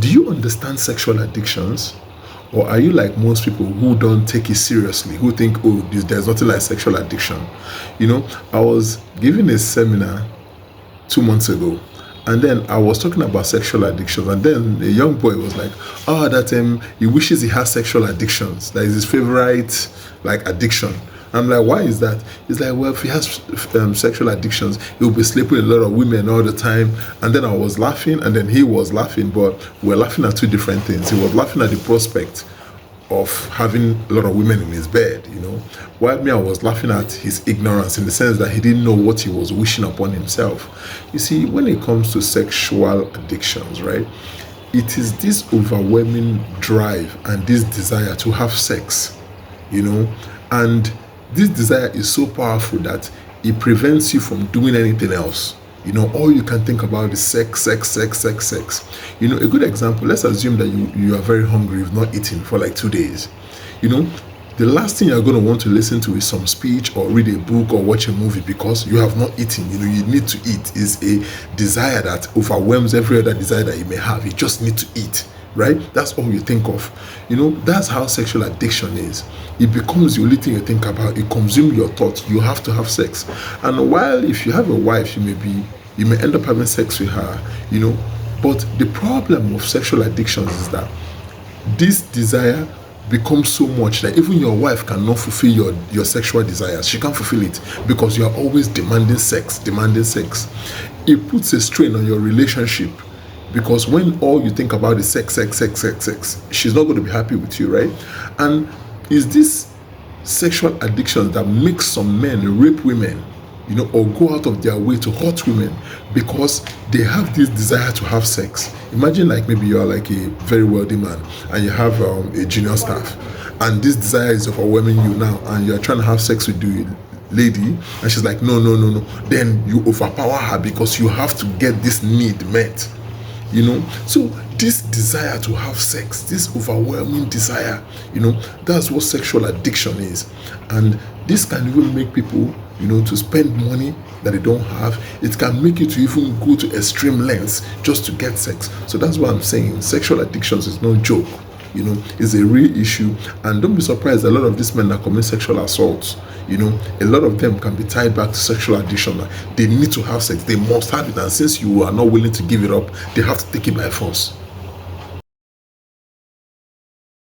Do you understand sexual addictions? Or are you like most people who don't take it seriously, who think, oh, there's nothing like sexual addiction? I was giving a seminar 2 months ago, and then I was talking about sexual addictions, and then a young boy was like, oh, that he wishes he has sexual addictions. That is his favorite like addiction. I'm like, why is that? He's like, well, if he has sexual addictions, he'll be sleeping with a lot of women all the time. And then I was laughing, and then he was laughing, but we're laughing at two different things. He was laughing at the prospect of having a lot of women in his bed, while me, I was laughing at his ignorance in the sense that he didn't know what he was wishing upon himself. You see, when it comes to sexual addictions, right, it is this overwhelming drive and this desire to have sex, and this desire is so powerful that it prevents you from doing anything else. All you can think about is sex, sex, sex, sex, sex. A good example, let's assume that you are very hungry, you've not eaten for like 2 days. The last thing you're going to want to listen to is some speech or read a book or watch a movie because you have not eaten. You need to eat. Is a desire that overwhelms every other desire that you may have. You just need to eat. Right? That's all you think of. That's how sexual addiction is. It becomes the only thing you think about. It consumes your thoughts. You have to have sex. And while if you have a wife, you may end up having sex with her, but the problem of sexual addictions is that this desire becomes so much that even your wife cannot fulfill your sexual desires. She can't fulfill it because you are always demanding sex. It puts a strain on your relationship. Because when all you think about is sex, sex, sex, sex, sex, she's not going to be happy with you, right? And is this sexual addiction that makes some men rape women, or go out of their way to hurt women because they have this desire to have sex. Imagine like maybe you're like a very wealthy man and you have a junior staff, and this desire is overwhelming you now, and you're trying to have sex with the lady, and she's like, no. Then you overpower her because you have to get this need met. So this desire to have sex, this overwhelming desire, that's what sexual addiction is. And this can even make people, to spend money that they don't have. It can make you to even go to extreme lengths just to get sex. So that's what I'm saying. Sexual addictions is no joke. It's a real issue. And don't be surprised, a lot of these men that commit sexual assaults, a lot of them can be tied back to sexual addiction. They need to have sex. They must have it. And since you are not willing to give it up, they have to take it by force.